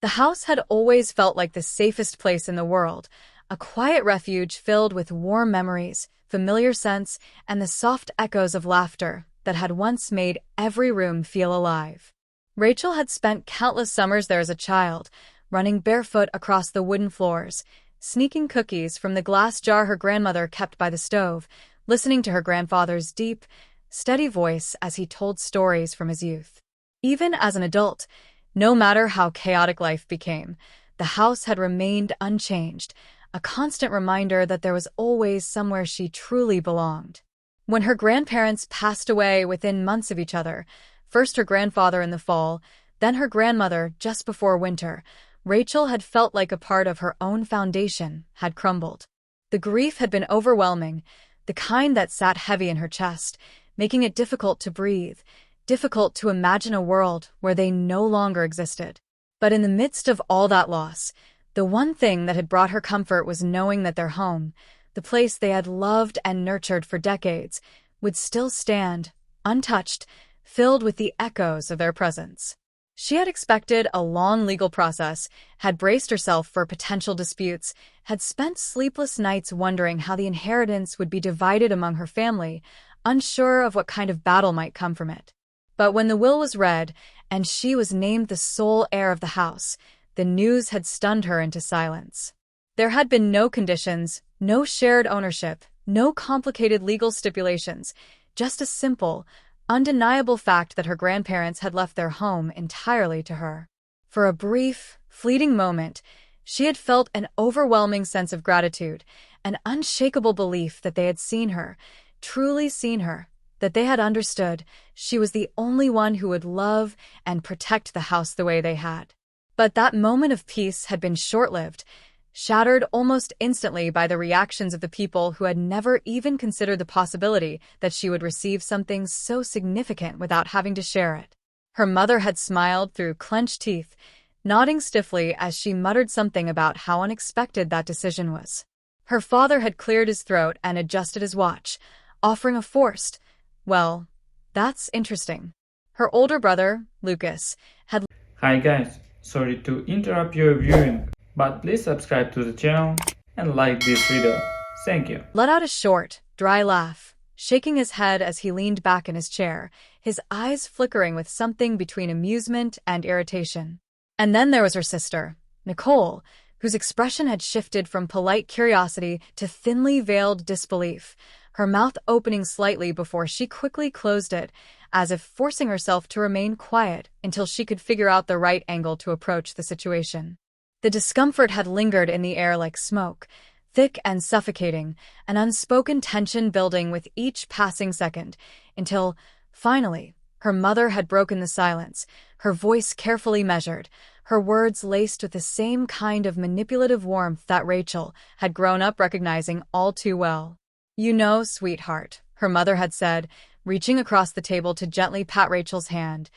The house had always felt like the safest place in the world, a quiet refuge filled with warm memories, familiar scents, and the soft echoes of laughter that had once made every room feel alive. Rachel had spent countless summers there as a child, running barefoot across the wooden floors, sneaking cookies from the glass jar her grandmother kept by the stove, listening to her grandfather's deep, steady voice as he told stories from his youth. Even as an adult, no matter how chaotic life became, the house had remained unchanged, a constant reminder that there was always somewhere she truly belonged. When her grandparents passed away within months of each other, first her grandfather in the fall, then her grandmother just before winter, Rachel had felt like a part of her own foundation had crumbled. The grief had been overwhelming, the kind that sat heavy in her chest, making it difficult to breathe, difficult to imagine a world where they no longer existed. But in the midst of all that loss, the one thing that had brought her comfort was knowing that their home, the place they had loved and nurtured for decades, would still stand, untouched, filled with the echoes of their presence. She had expected a long legal process, had braced herself for potential disputes, had spent sleepless nights wondering how the inheritance would be divided among her family, unsure of what kind of battle might come from it. But when the will was read, and she was named the sole heir of the house, the news had stunned her into silence. There had been no conditions, no shared ownership, no complicated legal stipulations, just a simple, undeniable fact that her grandparents had left their home entirely to her. For a brief, fleeting moment, she had felt an overwhelming sense of gratitude, an unshakable belief that they had seen her, truly seen her, that they had understood she was the only one who would love and protect the house the way they had. But that moment of peace had been short-lived, shattered almost instantly by the reactions of the people who had never even considered the possibility that she would receive something so significant without having to share it. Her mother had smiled through clenched teeth, nodding stiffly as she muttered something about how unexpected that decision was. Her father had cleared his throat and adjusted his watch, offering a forced, "Well, that's interesting." Her older brother, Lucas, had Hi guys, sorry to interrupt your viewing, but please subscribe to the channel and like this video. Thank you. let out a short, dry laugh, shaking his head as he leaned back in his chair, his eyes flickering with something between amusement and irritation. And then there was her sister, Nicole, whose expression had shifted from polite curiosity to thinly veiled disbelief, her mouth opening slightly before she quickly closed it, as if forcing herself to remain quiet until she could figure out the right angle to approach the situation. The discomfort had lingered in the air like smoke, thick and suffocating, an unspoken tension building with each passing second, until, finally, her mother had broken the silence, her voice carefully measured, her words laced with the same kind of manipulative warmth that Rachel had grown up recognizing all too well. "You know, sweetheart," her mother had said, reaching across the table to gently pat Rachel's hand,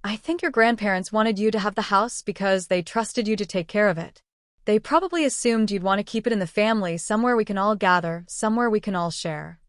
"I think your grandparents wanted you to have the house because they trusted you to take care of it. They probably assumed you'd want to keep it in the family, somewhere we can all gather, somewhere we can all share."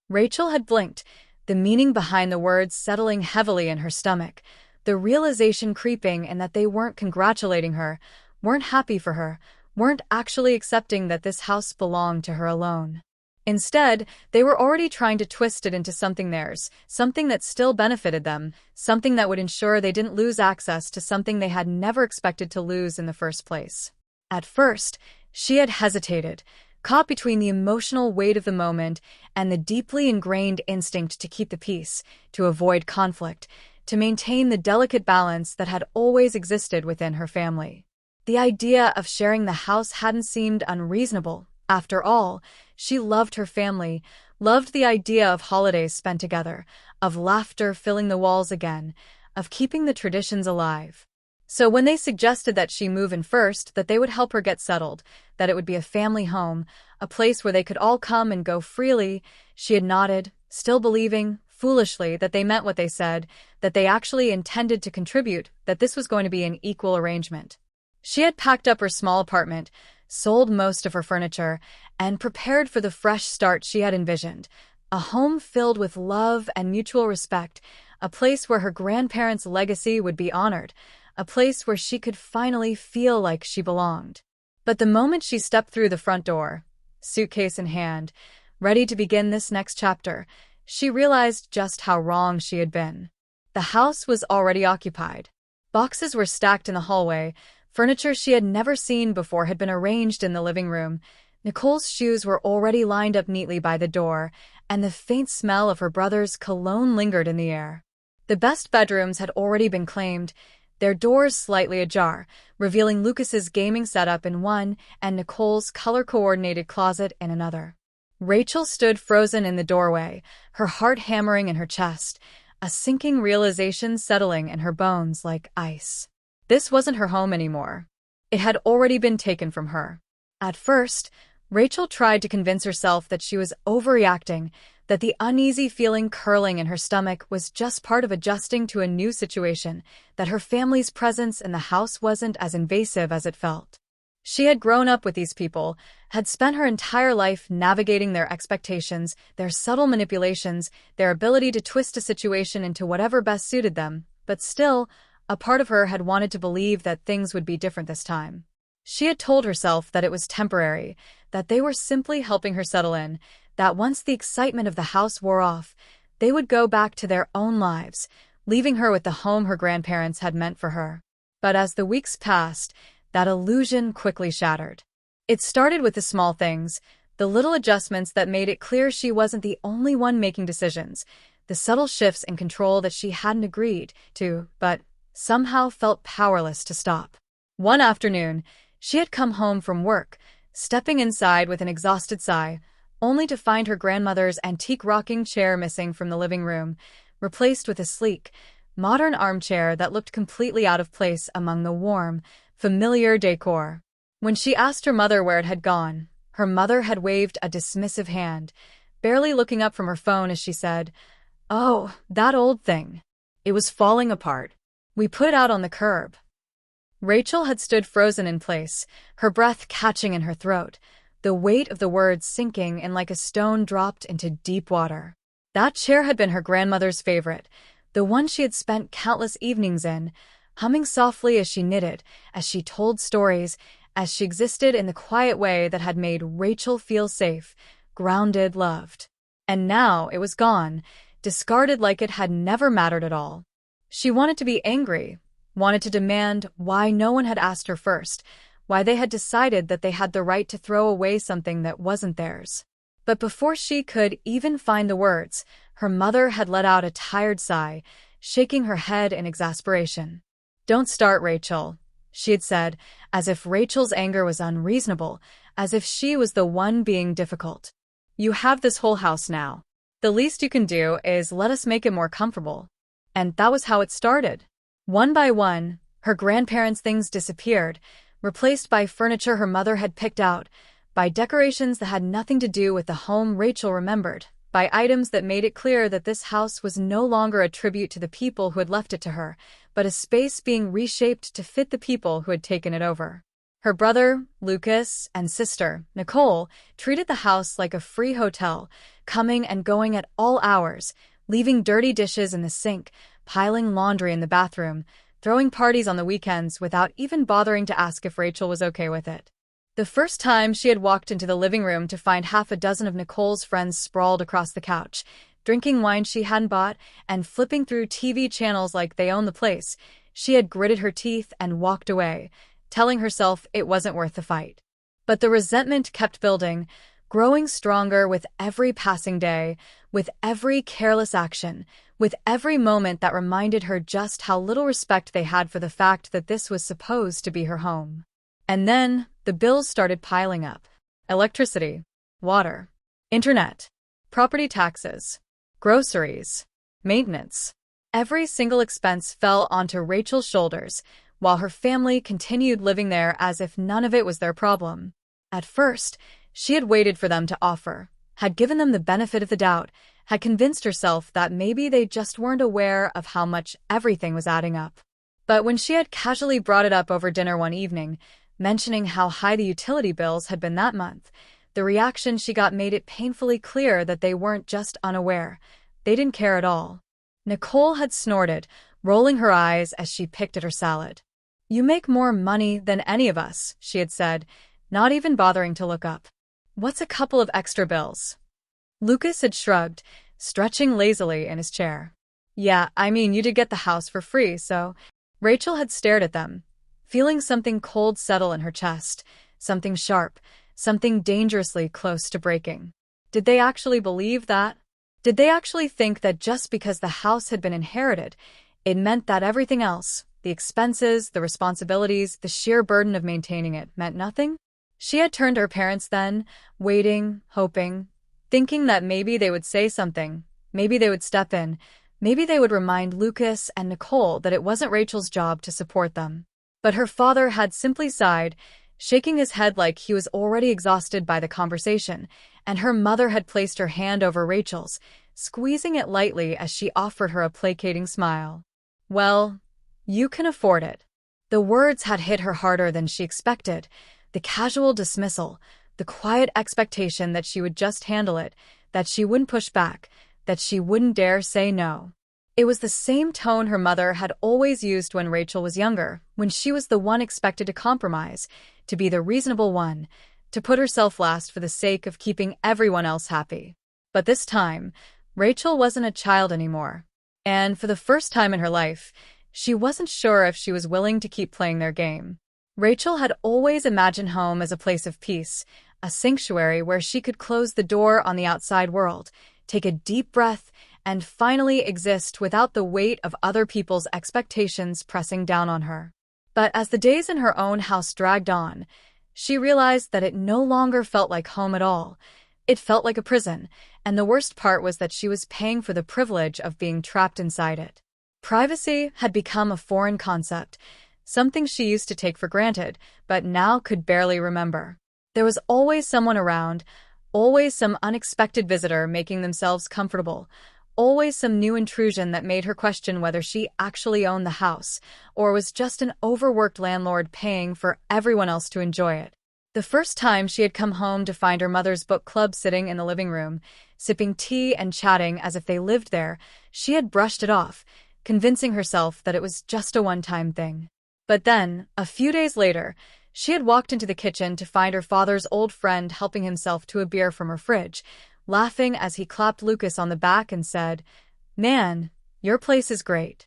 Rachel had blinked, the meaning behind the words settling heavily in her stomach, the realization creeping in that they weren't congratulating her, weren't happy for her, weren't actually accepting that this house belonged to her alone. Instead, they were already trying to twist it into something theirs, something that still benefited them, something that would ensure they didn't lose access to something they had never expected to lose in the first place. At first, she had hesitated, caught between the emotional weight of the moment and the deeply ingrained instinct to keep the peace, to avoid conflict, to maintain the delicate balance that had always existed within her family. The idea of sharing the house hadn't seemed unreasonable. After all, she loved her family, loved the idea of holidays spent together, of laughter filling the walls again, of keeping the traditions alive. So when they suggested that she move in first, that they would help her get settled, that it would be a family home, a place where they could all come and go freely, she had nodded, still believing, foolishly, that they meant what they said, that they actually intended to contribute, that this was going to be an equal arrangement. She had packed up her small apartment, sold most of her furniture, and prepared for the fresh start she had envisioned, a home filled with love and mutual respect, a place where her grandparents' legacy would be honored, a place where she could finally feel like she belonged. But the moment she stepped through the front door, suitcase in hand, ready to begin this next chapter, she realized just how wrong she had been. The house was already occupied. Boxes were stacked in the hallway. Furniture she had never seen before had been arranged in the living room. Nicole's shoes were already lined up neatly by the door, and the faint smell of her brother's cologne lingered in the air. The best bedrooms had already been claimed, their doors slightly ajar, revealing Lucas's gaming setup in one and Nicole's color-coordinated closet in another. Rachel stood frozen in the doorway, her heart hammering in her chest, a sinking realization settling in her bones like ice. This wasn't her home anymore. It had already been taken from her. At first, Rachel tried to convince herself that she was overreacting, that the uneasy feeling curling in her stomach was just part of adjusting to a new situation, that her family's presence in the house wasn't as invasive as it felt. She had grown up with these people, had spent her entire life navigating their expectations, their subtle manipulations, their ability to twist a situation into whatever best suited them, but still, a part of her had wanted to believe that things would be different this time. She had told herself that it was temporary, that they were simply helping her settle in, that once the excitement of the house wore off, they would go back to their own lives, leaving her with the home her grandparents had meant for her. But as the weeks passed, that illusion quickly shattered. It started with the small things, the little adjustments that made it clear she wasn't the only one making decisions, the subtle shifts in control that she hadn't agreed to, but somehow felt powerless to stop. One afternoon, she had come home from work, stepping inside with an exhausted sigh, only to find her grandmother's antique rocking chair missing from the living room, replaced with a sleek, modern armchair that looked completely out of place among the warm, familiar decor. When she asked her mother where it had gone, her mother had waved a dismissive hand, barely looking up from her phone as she said, "Oh, that old thing. It was falling apart. We put it out on the curb." Rachel had stood frozen in place, her breath catching in her throat, the weight of the words sinking in like a stone dropped into deep water. That chair had been her grandmother's favorite, the one she had spent countless evenings in, humming softly as she knitted, as she told stories, as she existed in the quiet way that had made Rachel feel safe, grounded, loved. And now it was gone, discarded like it had never mattered at all. She wanted to be angry, wanted to demand why no one had asked her first, why they had decided that they had the right to throw away something that wasn't theirs. But before she could even find the words, her mother had let out a tired sigh, shaking her head in exasperation. "Don't start, Rachel," she had said, as if Rachel's anger was unreasonable, as if she was the one being difficult. "You have this whole house now. The least you can do is let us make it more comfortable." And that was how it started. One by one, her grandparents' things disappeared, replaced by furniture her mother had picked out, by decorations that had nothing to do with the home Rachel remembered, by items that made it clear that this house was no longer a tribute to the people who had left it to her, but a space being reshaped to fit the people who had taken it over. Her brother, Lucas, and sister, Nicole, treated the house like a free hotel, coming and going at all hours, leaving dirty dishes in the sink, piling laundry in the bathroom, throwing parties on the weekends without even bothering to ask if Rachel was okay with it. The first time she had walked into the living room to find half a dozen of Nicole's friends sprawled across the couch, drinking wine she hadn't bought and flipping through TV channels like they owned the place, she had gritted her teeth and walked away, telling herself it wasn't worth the fight. But the resentment kept building, growing stronger with every passing day, with every careless action, with every moment that reminded her just how little respect they had for the fact that this was supposed to be her home. And then, the bills started piling up. Electricity, water, internet, property taxes, groceries, maintenance. Every single expense fell onto Rachel's shoulders, while her family continued living there as if none of it was their problem. At first, she had waited for them to offer, had given them the benefit of the doubt, had convinced herself that maybe they just weren't aware of how much everything was adding up. But when she had casually brought it up over dinner one evening, mentioning how high the utility bills had been that month, the reaction she got made it painfully clear that they weren't just unaware. They didn't care at all. Nicole had snorted, rolling her eyes as she picked at her salad. "You make more money than any of us," she had said, not even bothering to look up. "What's a couple of extra bills?" Lucas had shrugged, stretching lazily in his chair. "Yeah, I mean, you did get the house for free, so—" Rachel had stared at them, feeling something cold settle in her chest, something sharp, something dangerously close to breaking. Did they actually believe that? Did they actually think that just because the house had been inherited, it meant that everything else, the expenses, the responsibilities, the sheer burden of maintaining it, meant nothing? She had turned to her parents then, waiting, hoping, thinking that maybe they would say something, maybe they would step in, maybe they would remind Lucas and Nicole that it wasn't Rachel's job to support them. But her father had simply sighed, shaking his head like he was already exhausted by the conversation, and her mother had placed her hand over Rachel's, squeezing it lightly as she offered her a placating smile. "Well, you can afford it." The words had hit her harder than she expected, the casual dismissal, the quiet expectation that she would just handle it, that she wouldn't push back, that she wouldn't dare say no. It was the same tone her mother had always used when Rachel was younger, when she was the one expected to compromise, to be the reasonable one, to put herself last for the sake of keeping everyone else happy. But this time, Rachel wasn't a child anymore. And for the first time in her life, she wasn't sure if she was willing to keep playing their game. Rachel had always imagined home as a place of peace, a sanctuary where she could close the door on the outside world, take a deep breath, and finally exist without the weight of other people's expectations pressing down on her. But as the days in her own house dragged on, she realized that it no longer felt like home at all. It felt like a prison, and the worst part was that she was paying for the privilege of being trapped inside it. Privacy had become a foreign concept, something she used to take for granted, but now could barely remember. There was always someone around, always some unexpected visitor making themselves comfortable, always some new intrusion that made her question whether she actually owned the house, or was just an overworked landlord paying for everyone else to enjoy it. The first time she had come home to find her mother's book club sitting in the living room, sipping tea and chatting as if they lived there, she had brushed it off, convincing herself that it was just a one-time thing. But then, a few days later, she had walked into the kitchen to find her father's old friend helping himself to a beer from her fridge, laughing as he clapped Lucas on the back and said, "Man, your place is great."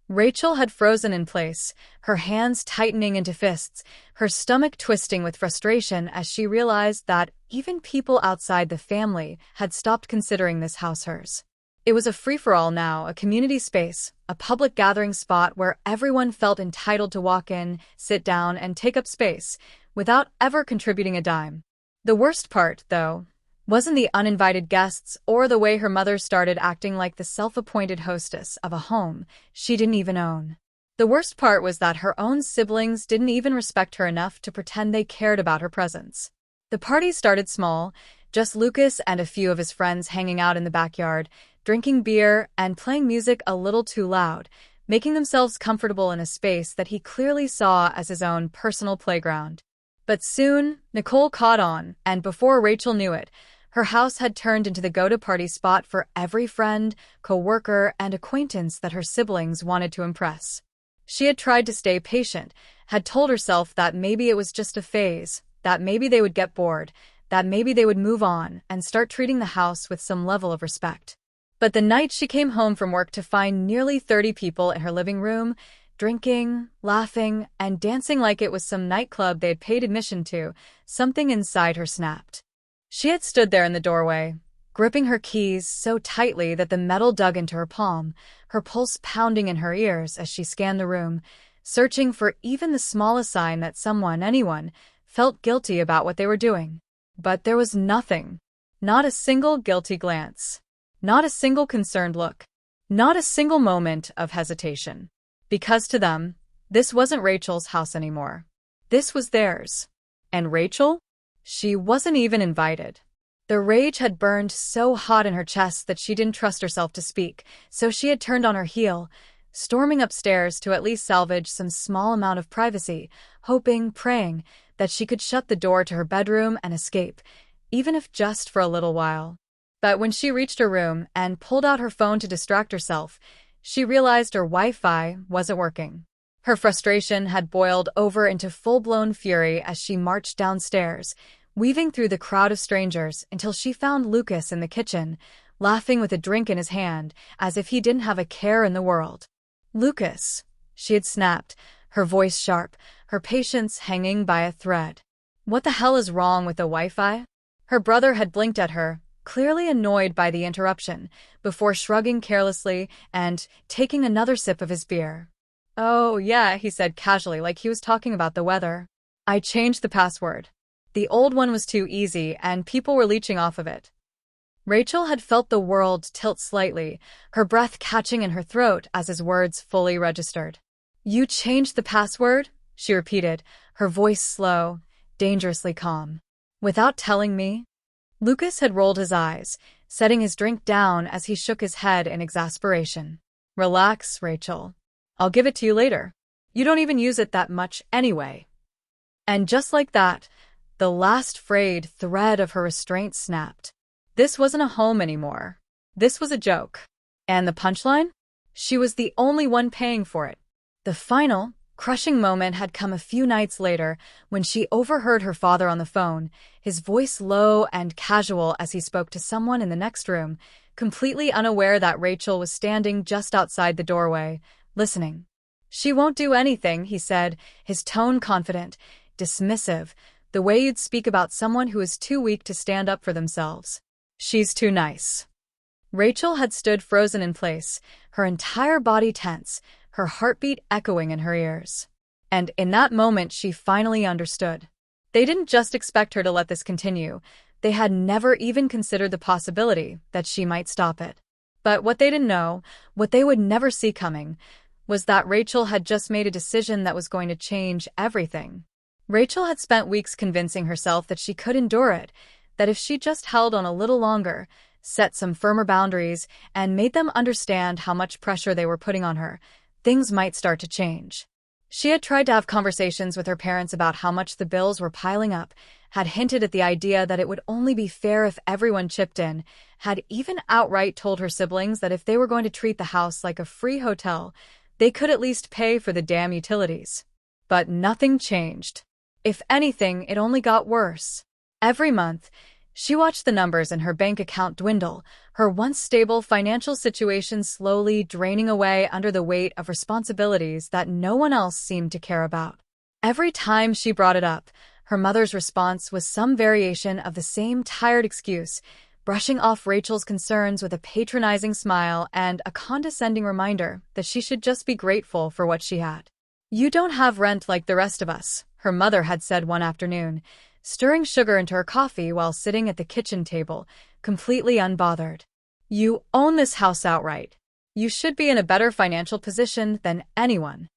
Rachel had frozen in place, her hands tightening into fists, her stomach twisting with frustration as she realized that even people outside the family had stopped considering this house hers. It was a free-for-all now, a community space, a public gathering spot where everyone felt entitled to walk in, sit down, and take up space, without ever contributing a dime. The worst part, though, wasn't the uninvited guests or the way her mother started acting like the self-appointed hostess of a home she didn't even own. The worst part was that her own siblings didn't even respect her enough to pretend they cared about her presence. The party started small, just Lucas and a few of his friends hanging out in the backyard, drinking beer and playing music a little too loud, making themselves comfortable in a space that he clearly saw as his own personal playground. But soon, Nicole caught on, and before Rachel knew it, her house had turned into the go-to-party spot for every friend, co-worker, and acquaintance that her siblings wanted to impress. She had tried to stay patient, had told herself that maybe it was just a phase, that maybe they would get bored, that maybe they would move on and start treating the house with some level of respect. But the night she came home from work to find nearly 30 people in her living room, drinking, laughing, and dancing like it was some nightclub they had paid admission to, something inside her snapped. She had stood there in the doorway, gripping her keys so tightly that the metal dug into her palm, her pulse pounding in her ears as she scanned the room, searching for even the smallest sign that someone, anyone, felt guilty about what they were doing. But there was nothing. Not a single guilty glance. Not a single concerned look. Not a single moment of hesitation. Because to them, this wasn't Rachel's house anymore. This was theirs. And Rachel? She wasn't even invited. The rage had burned so hot in her chest that she didn't trust herself to speak, so she had turned on her heel, storming upstairs to at least salvage some small amount of privacy, hoping, praying, that she could shut the door to her bedroom and escape, even if just for a little while. But when she reached her room and pulled out her phone to distract herself, she realized her Wi-Fi wasn't working. Her frustration had boiled over into full-blown fury as she marched downstairs, weaving through the crowd of strangers until she found Lucas in the kitchen, laughing with a drink in his hand, as if he didn't have a care in the world. "Lucas," she had snapped, her voice sharp, her patience hanging by a thread. "What the hell is wrong with the Wi-Fi?" Her brother had blinked at her, clearly annoyed by the interruption, before shrugging carelessly and taking another sip of his beer. "Oh, yeah," he said casually, like he was talking about the weather. "I changed the password. The old one was too easy, and people were leeching off of it." Rachel had felt the world tilt slightly, her breath catching in her throat as his words fully registered. "You changed the password?" she repeated, her voice slow, dangerously calm. "Without telling me?" Lucas had rolled his eyes, setting his drink down as he shook his head in exasperation. "Relax, Rachel. I'll give it to you later. You don't even use it that much anyway." And just like that, the last frayed thread of her restraint snapped. This wasn't a home anymore. This was a joke. And the punchline? She was the only one paying for it. The final, crushing moment had come a few nights later when she overheard her father on the phone, his voice low and casual as he spoke to someone in the next room, completely unaware that Rachel was standing just outside the doorway, listening. "She won't do anything," he said, his tone confident, dismissive, the way you'd speak about someone who is too weak to stand up for themselves. "She's too nice." Rachel had stood frozen in place, her entire body tense, her heartbeat echoing in her ears. And in that moment, she finally understood. They didn't just expect her to let this continue. They had never even considered the possibility that she might stop it. But what they didn't know, what they would never see coming, was that Rachel had just made a decision that was going to change everything. Rachel had spent weeks convincing herself that she could endure it, that if she just held on a little longer, set some firmer boundaries, and made them understand how much pressure they were putting on her, things might start to change. She had tried to have conversations with her parents about how much the bills were piling up, had hinted at the idea that it would only be fair if everyone chipped in, had even outright told her siblings that if they were going to treat the house like a free hotel, they could at least pay for the damn utilities. But nothing changed. If anything, it only got worse. Every month, she watched the numbers in her bank account dwindle, her once stable financial situation slowly draining away under the weight of responsibilities that no one else seemed to care about. Every time she brought it up, her mother's response was some variation of the same tired excuse, brushing off Rachel's concerns with a patronizing smile and a condescending reminder that she should just be grateful for what she had. "You don't have rent like the rest of us," her mother had said one afternoon, stirring sugar into her coffee while sitting at the kitchen table, completely unbothered. "You own this house outright. You should be in a better financial position than anyone."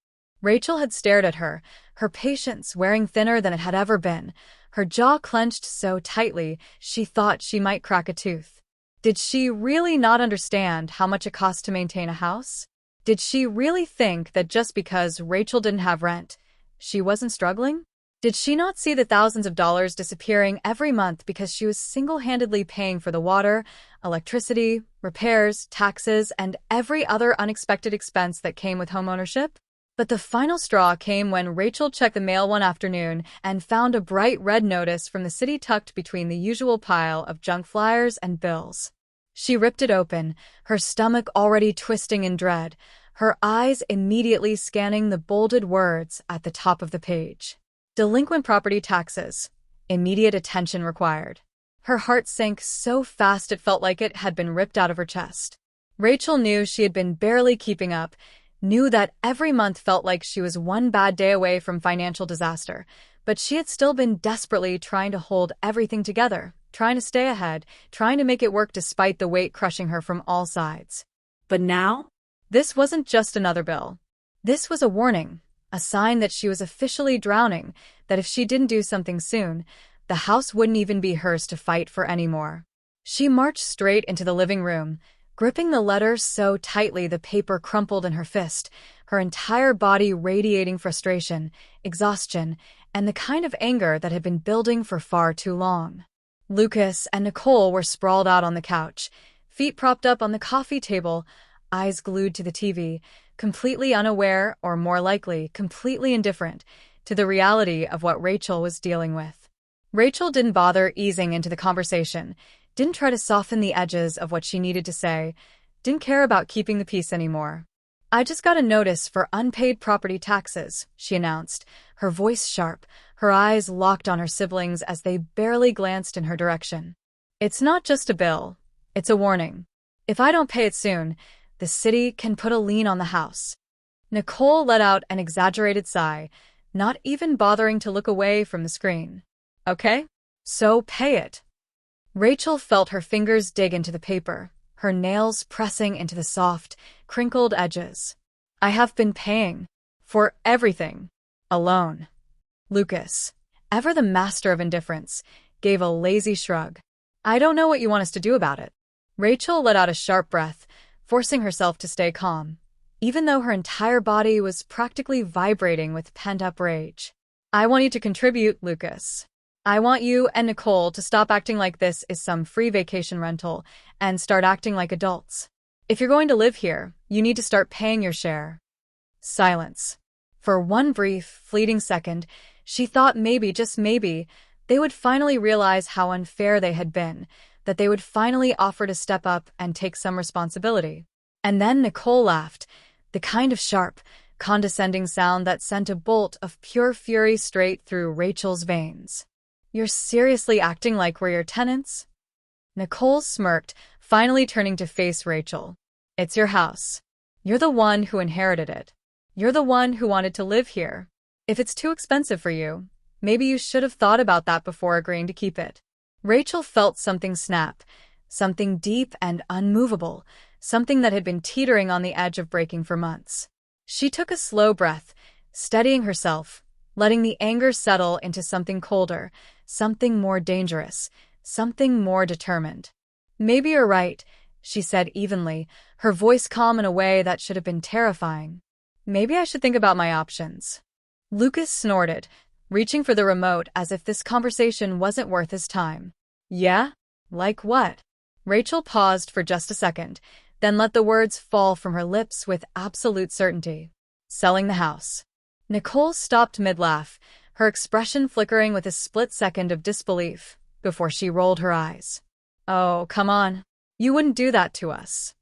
Rachel had stared at her, her patience wearing thinner than it had ever been, her jaw clenched so tightly she thought she might crack a tooth. Did she really not understand how much it cost to maintain a house? Did she really think that just because Rachel didn't have rent, she wasn't struggling? Did she not see the thousands of dollars disappearing every month because she was single-handedly paying for the water, electricity, repairs, taxes, and every other unexpected expense that came with homeownership? But the final straw came when Rachel checked the mail one afternoon and found a bright red notice from the city tucked between the usual pile of junk flyers and bills. She ripped it open, her stomach already twisting in dread, her eyes immediately scanning the bolded words at the top of the page. "Delinquent property taxes. Immediate attention required." Her heart sank so fast it felt like it had been ripped out of her chest. Rachel knew she had been barely keeping up, knew that every month felt like she was one bad day away from financial disaster, but she had still been desperately trying to hold everything together, trying to stay ahead, trying to make it work despite the weight crushing her from all sides. But now, this wasn't just another bill. This was a warning. A sign that she was officially drowning, that if she didn't do something soon, the house wouldn't even be hers to fight for anymore. She marched straight into the living room, gripping the letter so tightly the paper crumpled in her fist, her entire body radiating frustration, exhaustion, and the kind of anger that had been building for far too long. Lucas and Nicole were sprawled out on the couch, feet propped up on the coffee table, eyes glued to the TV, completely unaware, or more likely, completely indifferent to the reality of what Rachel was dealing with. Rachel didn't bother easing into the conversation, didn't try to soften the edges of what she needed to say, didn't care about keeping the peace anymore. "I just got a notice for unpaid property taxes," she announced, her voice sharp, her eyes locked on her siblings as they barely glanced in her direction. "It's not just a bill, it's a warning. If I don't pay it soon, the city can put a lien on the house." Nicole let out an exaggerated sigh, not even bothering to look away from the screen. "Okay, so pay it." Rachel felt her fingers dig into the paper, her nails pressing into the soft, crinkled edges. "I have been paying for everything alone." Lucas, ever the master of indifference, gave a lazy shrug. "I don't know what you want us to do about it." Rachel let out a sharp breath, forcing herself to stay calm, even though her entire body was practically vibrating with pent-up rage. "I want you to contribute, Lucas. I want you and Nicole to stop acting like this is some free vacation rental and start acting like adults. If you're going to live here, you need to start paying your share." Silence. For one brief, fleeting second, she thought maybe, just maybe, they would finally realize how unfair they had been, that they would finally offer to step up and take some responsibility. And then Nicole laughed, the kind of sharp, condescending sound that sent a bolt of pure fury straight through Rachel's veins. "You're seriously acting like we're your tenants?" Nicole smirked, finally turning to face Rachel. "It's your house. You're the one who inherited it. You're the one who wanted to live here. If it's too expensive for you, maybe you should have thought about that before agreeing to keep it." Rachel felt something snap, something deep and unmovable, something that had been teetering on the edge of breaking for months. She took a slow breath, steadying herself, letting the anger settle into something colder, something more dangerous, something more determined. "Maybe you're right," she said evenly, her voice calm in a way that should have been terrifying. "Maybe I should think about my options." Lucas snorted, reaching for the remote as if this conversation wasn't worth his time. "Yeah? Like what?" Rachel paused for just a second, then let the words fall from her lips with absolute certainty. "Selling the house." Nicole stopped mid-laugh, her expression flickering with a split second of disbelief, before she rolled her eyes. "Oh, come on. You wouldn't do that to us."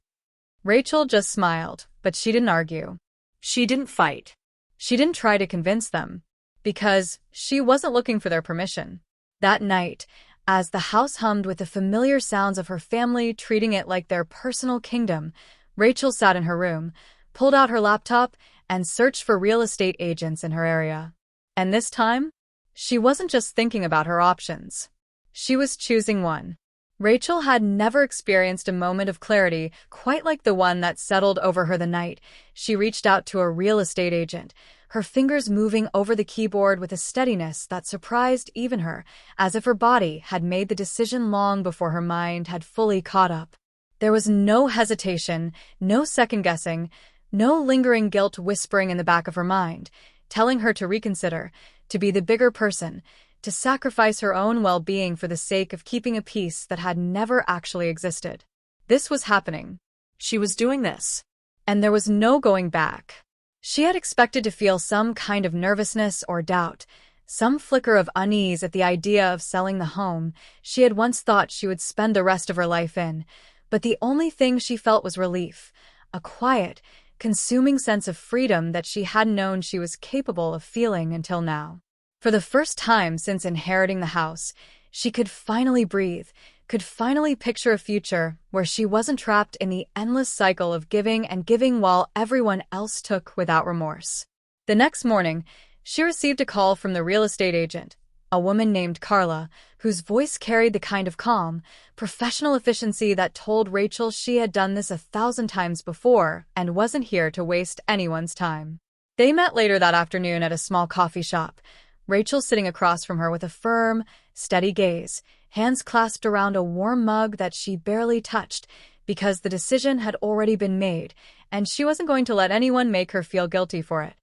Rachel just smiled, but she didn't argue. She didn't fight. She didn't try to convince them, because she wasn't looking for their permission. That night, as the house hummed with the familiar sounds of her family treating it like their personal kingdom, Rachel sat in her room, pulled out her laptop, and searched for real estate agents in her area. And this time, she wasn't just thinking about her options. She was choosing one. Rachel had never experienced a moment of clarity quite like the one that settled over her the night she reached out to a real estate agent, her fingers moving over the keyboard with a steadiness that surprised even her, as if her body had made the decision long before her mind had fully caught up. There was no hesitation, no second-guessing, no lingering guilt whispering in the back of her mind, telling her to reconsider, to be the bigger person, to sacrifice her own well-being for the sake of keeping a peace that had never actually existed. This was happening. She was doing this. And there was no going back. She had expected to feel some kind of nervousness or doubt, some flicker of unease at the idea of selling the home she had once thought she would spend the rest of her life in, but the only thing she felt was relief, a quiet, consuming sense of freedom that she hadn't known she was capable of feeling until now. For the first time since inheriting the house, she could finally breathe, could finally picture a future where she wasn't trapped in the endless cycle of giving and giving while everyone else took without remorse. The next morning, she received a call from the real estate agent, a woman named Carla, whose voice carried the kind of calm, professional efficiency that told Rachel she had done this 1,000 times before and wasn't here to waste anyone's time. They met later that afternoon at a small coffee shop, Rachel sitting across from her with a firm, steady gaze, hands clasped around a warm mug that she barely touched because the decision had already been made, and she wasn't going to let anyone make her feel guilty for it.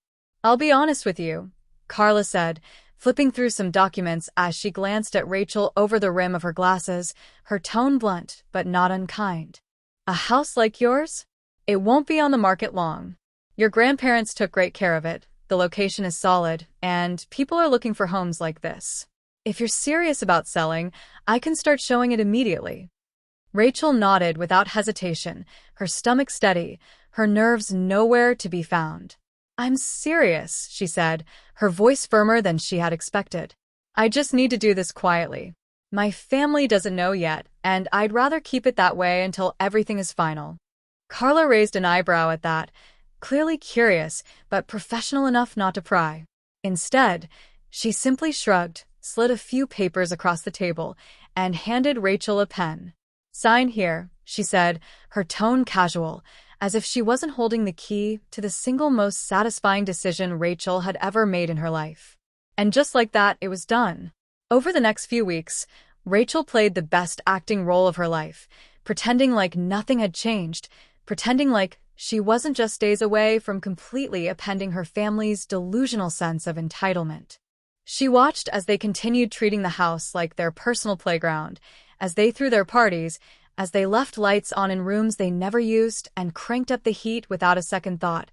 "I'll be honest with you," Carla said, flipping through some documents as she glanced at Rachel over the rim of her glasses, her tone blunt but not unkind. "A house like yours? It won't be on the market long. Your grandparents took great care of it, the location is solid, and people are looking for homes like this. If you're serious about selling, I can start showing it immediately." Rachel nodded without hesitation, her stomach steady, her nerves nowhere to be found. "I'm serious," she said, her voice firmer than she had expected. "I just need to do this quietly. My family doesn't know yet, and I'd rather keep it that way until everything is final." Carla raised an eyebrow at that, clearly curious, but professional enough not to pry. Instead, she simply shrugged, slid a few papers across the table, and handed Rachel a pen. "Sign here," she said, her tone casual, as if she wasn't holding the key to the single most satisfying decision Rachel had ever made in her life. And just like that, it was done. Over the next few weeks, Rachel played the best acting role of her life, pretending like nothing had changed, pretending like she wasn't just days away from completely upending her family's delusional sense of entitlement. She watched as they continued treating the house like their personal playground, as they threw their parties, as they left lights on in rooms they never used and cranked up the heat without a second thought,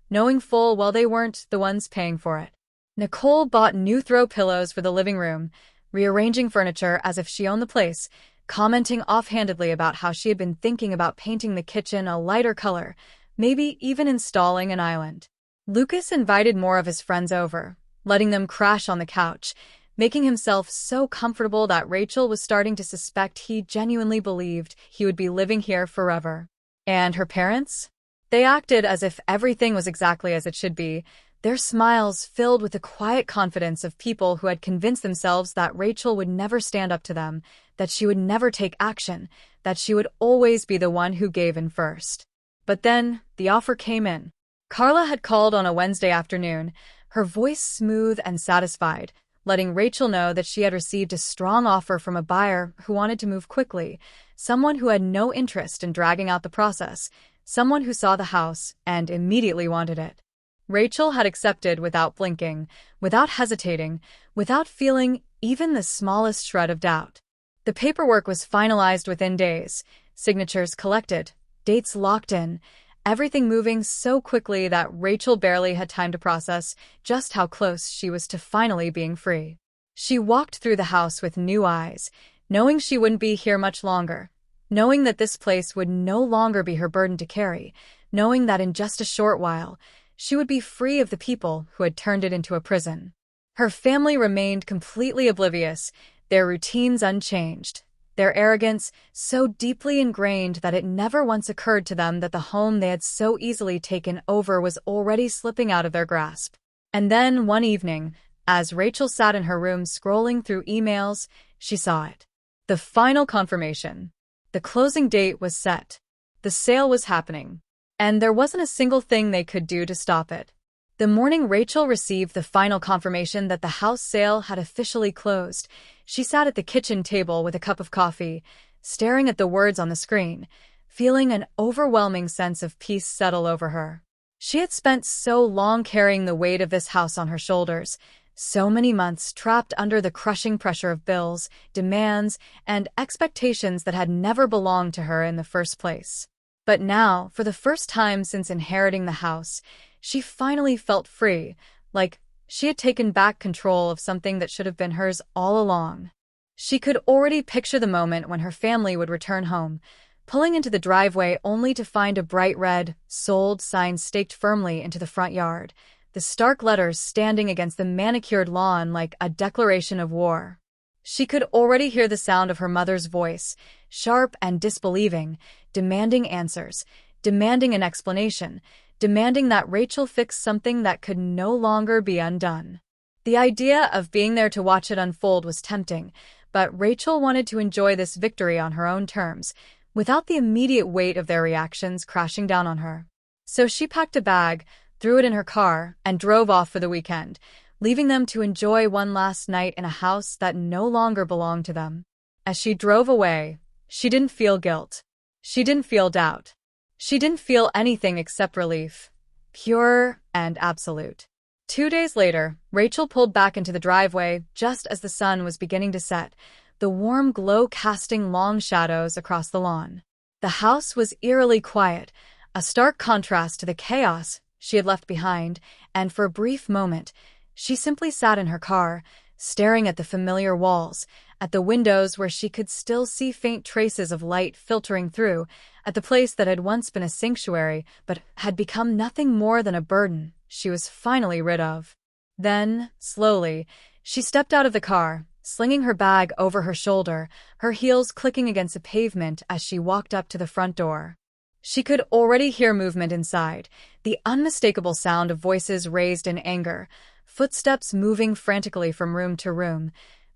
knowing full well they weren't the ones paying for it. Nicole bought new throw pillows for the living room, rearranging furniture as if she owned the place, commenting offhandedly about how she had been thinking about painting the kitchen a lighter color, maybe even installing an island. Lucas invited more of his friends over, letting them crash on the couch, making himself so comfortable that Rachel was starting to suspect he genuinely believed he would be living here forever. And her parents? They acted as if everything was exactly as it should be, their smiles filled with the quiet confidence of people who had convinced themselves that Rachel would never stand up to them, that she would never take action, that she would always be the one who gave in first. But then, the offer came in. Carla had called on a Wednesday afternoon, her voice smooth and satisfied, letting Rachel know that she had received a strong offer from a buyer who wanted to move quickly, someone who had no interest in dragging out the process, someone who saw the house and immediately wanted it. Rachel had accepted without blinking, without hesitating, without feeling even the smallest shred of doubt. The paperwork was finalized within days, signatures collected, dates locked in, everything moving so quickly that Rachel barely had time to process just how close she was to finally being free. She walked through the house with new eyes, knowing she wouldn't be here much longer, knowing that this place would no longer be her burden to carry, knowing that in just a short while, she would be free of the people who had turned it into a prison. Her family remained completely oblivious, their routines unchanged, their arrogance so deeply ingrained that it never once occurred to them that the home they had so easily taken over was already slipping out of their grasp. And then, one evening, as Rachel sat in her room scrolling through emails, she saw it. The final confirmation. The closing date was set. The sale was happening. And there wasn't a single thing they could do to stop it. The morning Rachel received the final confirmation that the house sale had officially closed, she sat at the kitchen table with a cup of coffee, staring at the words on the screen, feeling an overwhelming sense of peace settle over her. She had spent so long carrying the weight of this house on her shoulders, so many months trapped under the crushing pressure of bills, demands, and expectations that had never belonged to her in the first place. But now, for the first time since inheriting the house, she finally felt free, like she had taken back control of something that should have been hers all along. She could already picture the moment when her family would return home, pulling into the driveway only to find a bright red, "Sold" sign staked firmly into the front yard, the stark letters standing against the manicured lawn like a declaration of war. She could already hear the sound of her mother's voice, sharp and disbelieving, demanding answers, demanding an explanation, demanding that Rachel fix something that could no longer be undone. The idea of being there to watch it unfold was tempting, but Rachel wanted to enjoy this victory on her own terms, without the immediate weight of their reactions crashing down on her. So she packed a bag, threw it in her car, and drove off for the weekend, leaving them to enjoy one last night in a house that no longer belonged to them. As she drove away, she didn't feel guilt. She didn't feel doubt. She didn't feel anything except relief, pure and absolute. 2 days later, Rachel pulled back into the driveway just as the sun was beginning to set, the warm glow casting long shadows across the lawn. The house was eerily quiet, a stark contrast to the chaos she had left behind, and for a brief moment, she simply sat in her car, staring at the familiar walls, at the windows where she could still see faint traces of light filtering through, at the place that had once been a sanctuary but had become nothing more than a burden she was finally rid of. Then, slowly, she stepped out of the car, slinging her bag over her shoulder, her heels clicking against the pavement as she walked up to the front door. She could already hear movement inside, the unmistakable sound of voices raised in anger, footsteps moving frantically from room to room,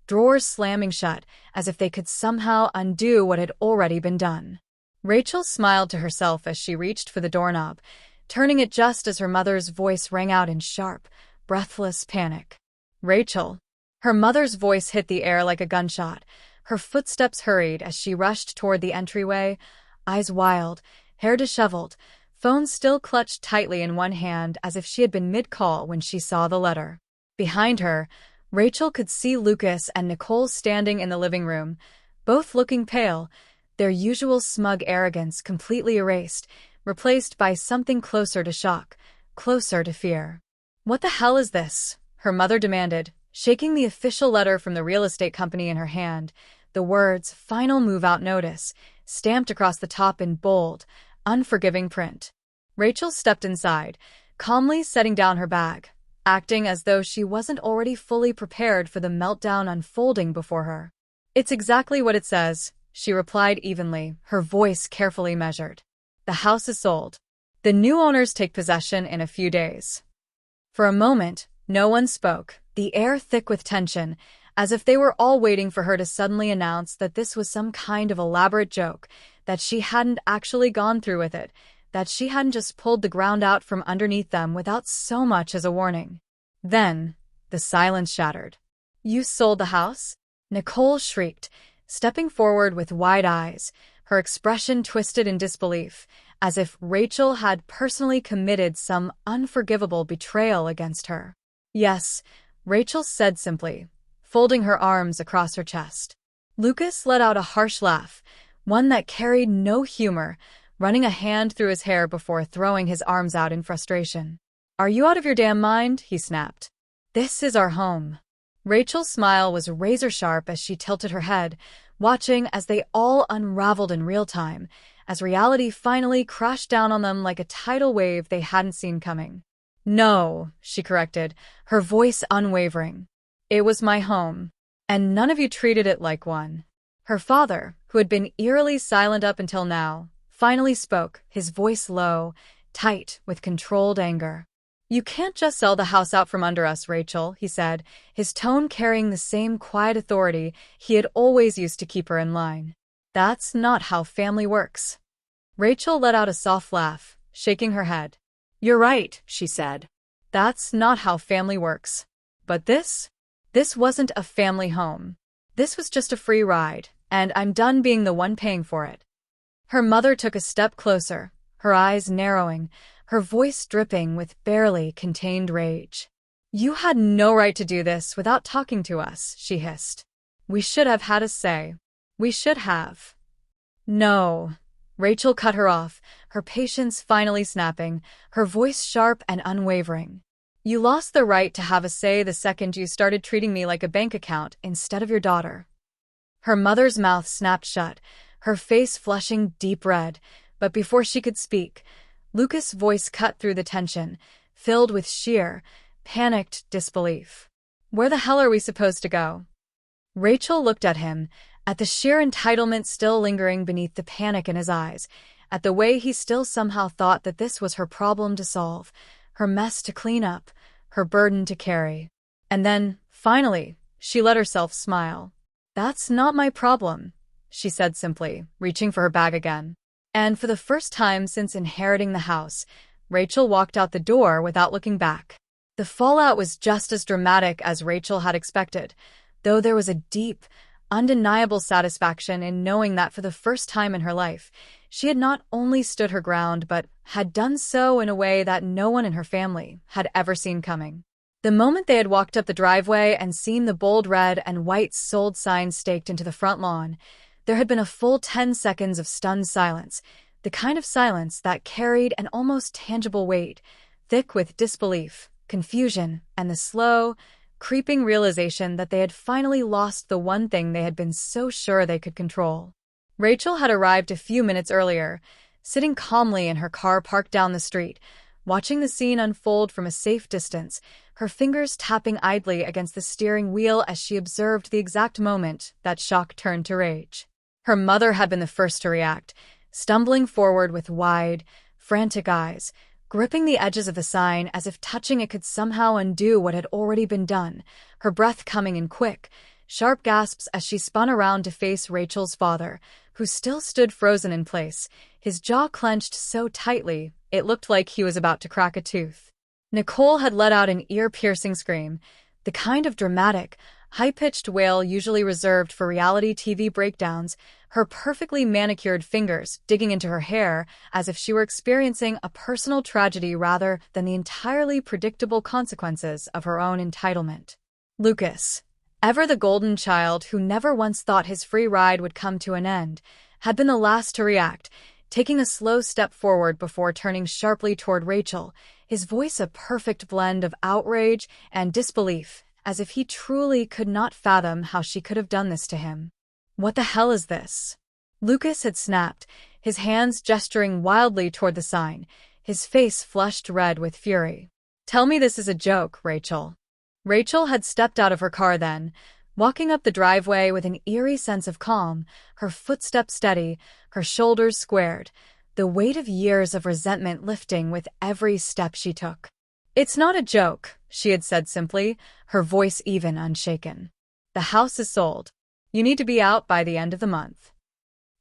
drawers slamming shut as if they could somehow undo what had already been done. Rachel smiled to herself as she reached for the doorknob, turning it just as her mother's voice rang out in sharp, breathless panic. "Rachel." Her mother's voice hit the air like a gunshot. Her footsteps hurried as she rushed toward the entryway, eyes wild, hair disheveled, phone still clutched tightly in one hand as if she had been mid-call when she saw the letter. Behind her, Rachel could see Lucas and Nicole standing in the living room, both looking pale, their usual smug arrogance completely erased, replaced by something closer to shock, closer to fear. "What the hell is this?" her mother demanded, shaking the official letter from the real estate company in her hand, the words "Final Move-Out Notice" stamped across the top in bold, unforgiving print. Rachel stepped inside, calmly setting down her bag, acting as though she wasn't already fully prepared for the meltdown unfolding before her. "It's exactly what it says," she replied evenly, her voice carefully measured. "The house is sold. The new owners take possession in a few days." For a moment, no one spoke, the air thick with tension, as if they were all waiting for her to suddenly announce that this was some kind of elaborate joke, that she hadn't actually gone through with it, that she hadn't just pulled the ground out from underneath them without so much as a warning. Then, the silence shattered. "You sold the house?" Nicole shrieked, stepping forward with wide eyes, her expression twisted in disbelief, as if Rachel had personally committed some unforgivable betrayal against her. "Yes," Rachel said simply, folding her arms across her chest. Lucas let out a harsh laugh, one that carried no humor, running a hand through his hair before throwing his arms out in frustration. "Are you out of your damn mind?" he snapped. "This is our home." Rachel's smile was razor-sharp as she tilted her head, watching as they all unraveled in real time, as reality finally crashed down on them like a tidal wave they hadn't seen coming. "No," she corrected, her voice unwavering. "It was my home, and none of you treated it like one." Her father, who had been eerily silent up until now, finally spoke, his voice low, tight with controlled anger. "You can't just sell the house out from under us, Rachel," he said, his tone carrying the same quiet authority he had always used to keep her in line. "That's not how family works." Rachel let out a soft laugh, shaking her head. "You're right," she said. "That's not how family works. But this wasn't a family home. This was just a free ride, and I'm done being the one paying for it." Her mother took a step closer, her eyes narrowing, her voice dripping with barely contained rage. "You had no right to do this without talking to us," she hissed. "We should have had a say. We should have." "No." Rachel cut her off, her patience finally snapping, her voice sharp and unwavering. "You lost the right to have a say the second you started treating me like a bank account instead of your daughter." Her mother's mouth snapped shut, her face flushing deep red, but before she could speak, Lucas' voice cut through the tension, filled with sheer, panicked disbelief. "Where the hell are we supposed to go?" Rachel looked at him, at the sheer entitlement still lingering beneath the panic in his eyes, at the way he still somehow thought that this was her problem to solve, her mess to clean up, her burden to carry. And then, finally, she let herself smile. "That's not my problem," she said simply, reaching for her bag again. And for the first time since inheriting the house, Rachel walked out the door without looking back. The fallout was just as dramatic as Rachel had expected, though there was a deep, undeniable satisfaction in knowing that for the first time in her life, she had not only stood her ground but had done so in a way that no one in her family had ever seen coming. The moment they had walked up the driveway and seen the bold red and white sold sign staked into the front lawn, there had been a full 10 seconds of stunned silence, the kind of silence that carried an almost tangible weight, thick with disbelief, confusion, and the slow, creeping realization that they had finally lost the one thing they had been so sure they could control. Rachel had arrived a few minutes earlier, sitting calmly in her car parked down the street, watching the scene unfold from a safe distance, her fingers tapping idly against the steering wheel as she observed the exact moment that shock turned to rage. Her mother had been the first to react, stumbling forward with wide, frantic eyes, gripping the edges of the sign as if touching it could somehow undo what had already been done, her breath coming in quick, sharp gasps as she spun around to face Rachel's father, who still stood frozen in place, his jaw clenched so tightly it looked like he was about to crack a tooth. Nicole had let out an ear-piercing scream, the kind of dramatic, high-pitched wail usually reserved for reality TV breakdowns, her perfectly manicured fingers digging into her hair as if she were experiencing a personal tragedy rather than the entirely predictable consequences of her own entitlement. Lucas, ever the golden child who never once thought his free ride would come to an end, had been the last to react, taking a slow step forward before turning sharply toward Rachel, his voice a perfect blend of outrage and disbelief, as if he truly could not fathom how she could have done this to him. "What the hell is this?" Lucas had snapped, his hands gesturing wildly toward the sign, his face flushed red with fury. "Tell me this is a joke, Rachel." Rachel had stepped out of her car then, walking up the driveway with an eerie sense of calm, her footsteps steady, her shoulders squared, the weight of years of resentment lifting with every step she took. "It's not a joke," she had said simply, her voice even unshaken. "The house is sold. You need to be out by the end of the month."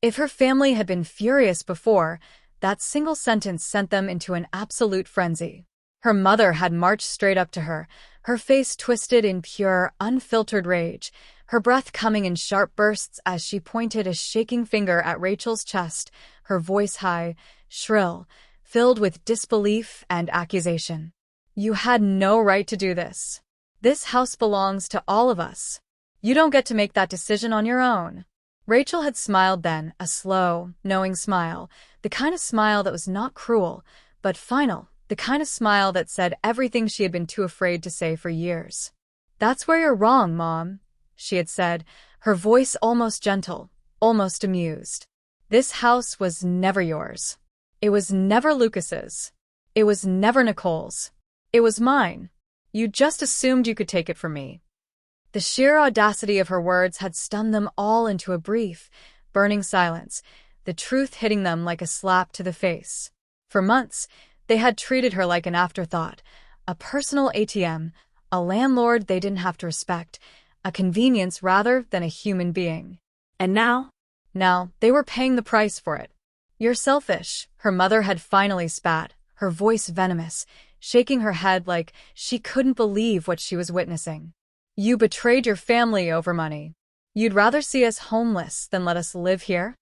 If her family had been furious before, that single sentence sent them into an absolute frenzy. Her mother had marched straight up to her, her face twisted in pure, unfiltered rage, her breath coming in sharp bursts as she pointed a shaking finger at Rachel's chest, her voice high, shrill, filled with disbelief and accusation. "You had no right to do this. This house belongs to all of us. You don't get to make that decision on your own." Rachel had smiled then, a slow, knowing smile, the kind of smile that was not cruel, but final, the kind of smile that said everything she had been too afraid to say for years. "That's where you're wrong, Mom," she had said, her voice almost gentle, almost amused. "This house was never yours. It was never Lucas's. It was never Nicole's. It was mine. You just assumed you could take it from me." The sheer audacity of her words had stunned them all into a brief, burning silence, the truth hitting them like a slap to the face. For months, they had treated her like an afterthought, a personal ATM, a landlord they didn't have to respect, a convenience rather than a human being. And now they were paying the price for it. "You're selfish," her mother had finally spat, her voice venomous, shaking her head like she couldn't believe what she was witnessing. "You betrayed your family over money. You'd rather see us homeless than let us live here?"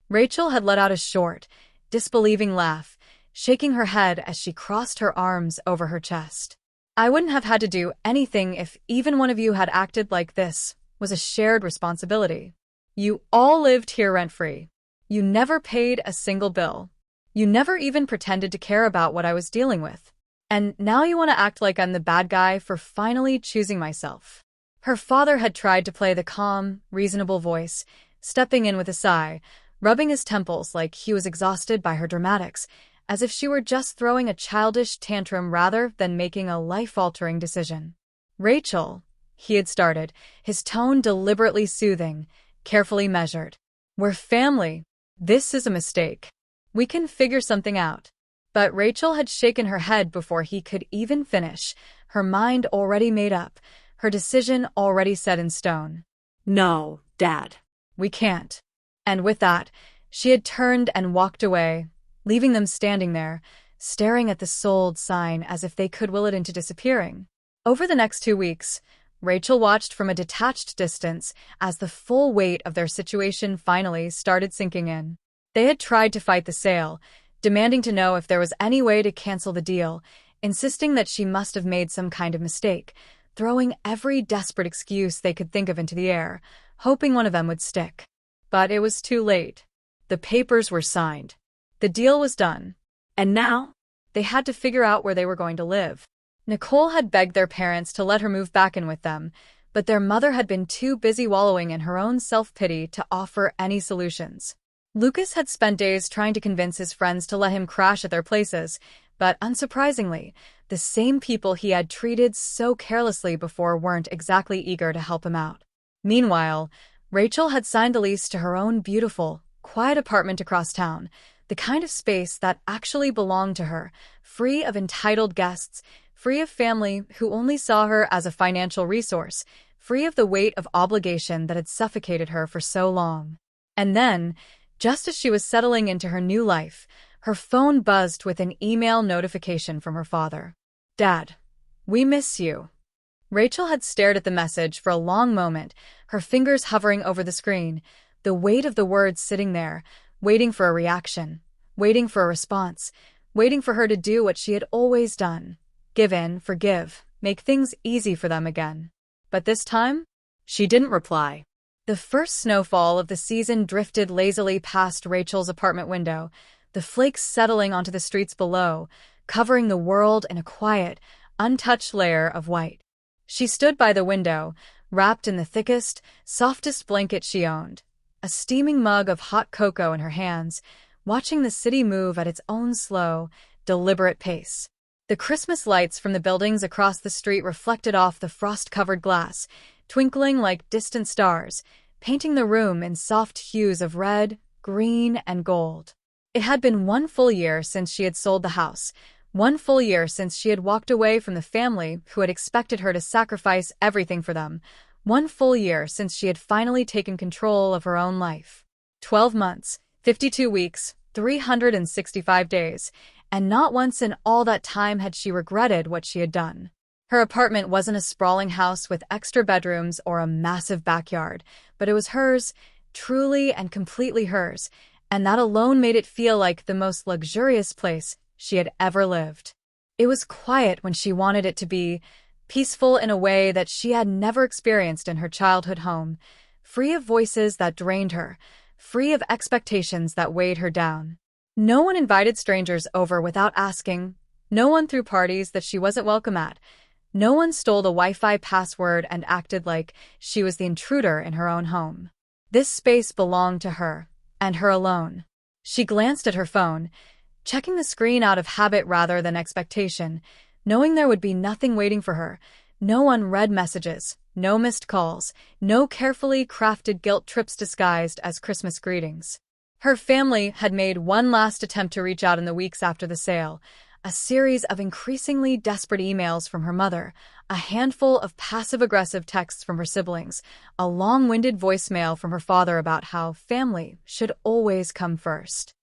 Rachel had let out a short, disbelieving laugh, shaking her head as she crossed her arms over her chest. "I wouldn't have had to do anything if even one of you had acted like this was a shared responsibility. You all lived here rent-free. You never paid a single bill. You never even pretended to care about what I was dealing with. And now you want to act like I'm the bad guy for finally choosing myself." Her father had tried to play the calm, reasonable voice, stepping in with a sigh, rubbing his temples like he was exhausted by her dramatics, as if she were just throwing a childish tantrum rather than making a life-altering decision. "Rachel," he had started, his tone deliberately soothing, carefully measured. "We're family. This is a mistake. We can figure something out." But Rachel had shaken her head before he could even finish, her mind already made up, her decision already set in stone. "No, Dad. We can't." And with that, she had turned and walked away, leaving them standing there, staring at the sold sign as if they could will it into disappearing. Over the next 2 weeks, Rachel watched from a detached distance as the full weight of their situation finally started sinking in. They had tried to fight the sale, demanding to know if there was any way to cancel the deal, insisting that she must have made some kind of mistake, throwing every desperate excuse they could think of into the air, hoping one of them would stick. But it was too late. The papers were signed. The deal was done. And now, They had to figure out where they were going to live. Nicole had begged their parents to let her move back in with them, but their mother had been too busy wallowing in her own self-pity to offer any solutions. Lucas had spent days trying to convince his friends to let him crash at their places, but unsurprisingly, the same people he had treated so carelessly before weren't exactly eager to help him out. Meanwhile, Rachel had signed a lease to her own beautiful, quiet apartment across town, the kind of space that actually belonged to her, free of entitled guests, free of family who only saw her as a financial resource, free of the weight of obligation that had suffocated her for so long. And then, just as she was settling into her new life, her phone buzzed with an email notification from her father. "Dad, we miss you." Rachel had stared at the message for a long moment, her fingers hovering over the screen, the weight of the words sitting there, waiting for a reaction, waiting for a response, waiting for her to do what she had always done. Give in, forgive, make things easy for them again. But this time, she didn't reply. The first snowfall of the season drifted lazily past Rachel's apartment window, the flakes settling onto the streets below, covering the world in a quiet, untouched layer of white. She stood by the window, wrapped in the thickest, softest blanket she owned, a steaming mug of hot cocoa in her hands, watching the city move at its own slow, deliberate pace. The Christmas lights from the buildings across the street reflected off the frost-covered glass, twinkling like distant stars, painting the room in soft hues of red, green, and gold. It had been 1 full year since she had sold the house, 1 full year since she had walked away from the family who had expected her to sacrifice everything for them, 1 full year since she had finally taken control of her own life. 12 months, 52 weeks, 365 days, and not once in all that time had she regretted what she had done. Her apartment wasn't a sprawling house with extra bedrooms or a massive backyard, but it was hers, truly and completely hers, and that alone made it feel like the most luxurious place she had ever lived. It was quiet when she wanted it to be, peaceful in a way that she had never experienced in her childhood home, free of voices that drained her, free of expectations that weighed her down. No one invited strangers over without asking, no one threw parties that she wasn't welcome at, no one stole the Wi-Fi password and acted like she was the intruder in her own home. This space belonged to her, and her alone. She glanced at her phone, checking the screen out of habit rather than expectation, knowing there would be nothing waiting for her, no unread messages, no missed calls, no carefully crafted guilt trips disguised as Christmas greetings. Her family had made one last attempt to reach out in the weeks after the sale, a series of increasingly desperate emails from her mother, a handful of passive-aggressive texts from her siblings, a long-winded voicemail from her father about how family should always come first.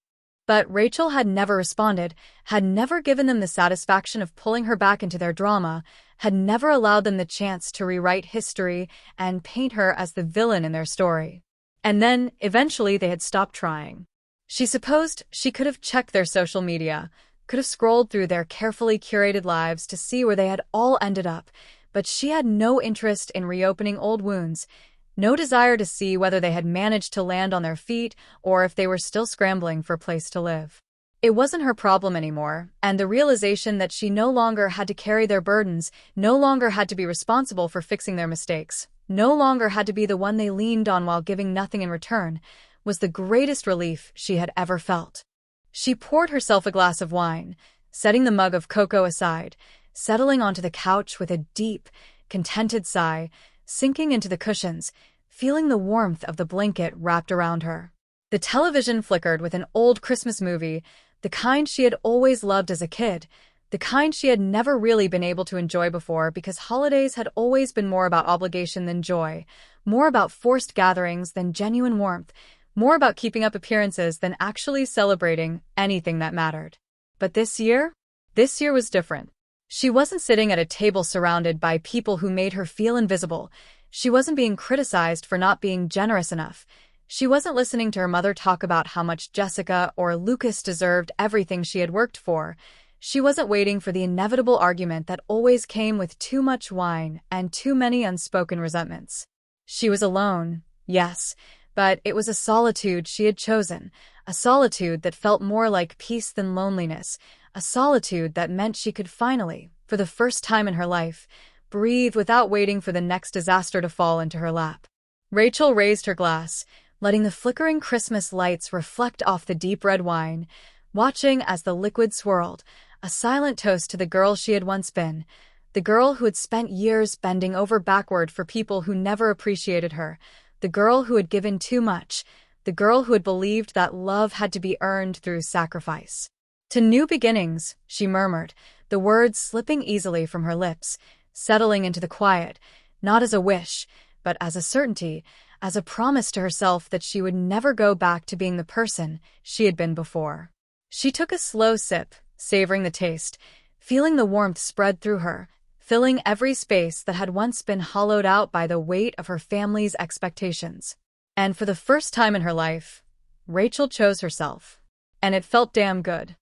But Rachel had never responded, had never given them the satisfaction of pulling her back into their drama, had never allowed them the chance to rewrite history and paint her as the villain in their story. And then, eventually, they had stopped trying. She supposed she could have checked their social media, could have scrolled through their carefully curated lives to see where they had all ended up, but she had no interest in reopening old wounds, no desire to see whether they had managed to land on their feet or if they were still scrambling for a place to live. It wasn't her problem anymore, and the realization that she no longer had to carry their burdens, no longer had to be responsible for fixing their mistakes, no longer had to be the one they leaned on while giving nothing in return, was the greatest relief she had ever felt. She poured herself a glass of wine, setting the mug of cocoa aside, settling onto the couch with a deep, contented sigh, sinking into the cushions, feeling the warmth of the blanket wrapped around her. The television flickered with an old Christmas movie, the kind she had always loved as a kid, the kind she had never really been able to enjoy before because holidays had always been more about obligation than joy, more about forced gatherings than genuine warmth, more about keeping up appearances than actually celebrating anything that mattered. But this year was different. She wasn't sitting at a table surrounded by people who made her feel invisible. She wasn't being criticized for not being generous enough. She wasn't listening to her mother talk about how much Jessica or Lucas deserved everything she had worked for. She wasn't waiting for the inevitable argument that always came with too much wine and too many unspoken resentments. She was alone, yes, but it was a solitude she had chosen, a solitude that felt more like peace than loneliness, a solitude that meant she could finally, for the first time in her life, breathe without waiting for the next disaster to fall into her lap. Rachel raised her glass, letting the flickering Christmas lights reflect off the deep red wine, watching as the liquid swirled, a silent toast to the girl she had once been, the girl who had spent years bending over backward for people who never appreciated her, the girl who had given too much, the girl who had believed that love had to be earned through sacrifice. To new beginnings, she murmured, the words slipping easily from her lips, settling into the quiet, not as a wish, but as a certainty, as a promise to herself that she would never go back to being the person she had been before. She took a slow sip, savoring the taste, feeling the warmth spread through her, filling every space that had once been hollowed out by the weight of her family's expectations. And for the first time in her life, Rachel chose herself. And it felt damn good.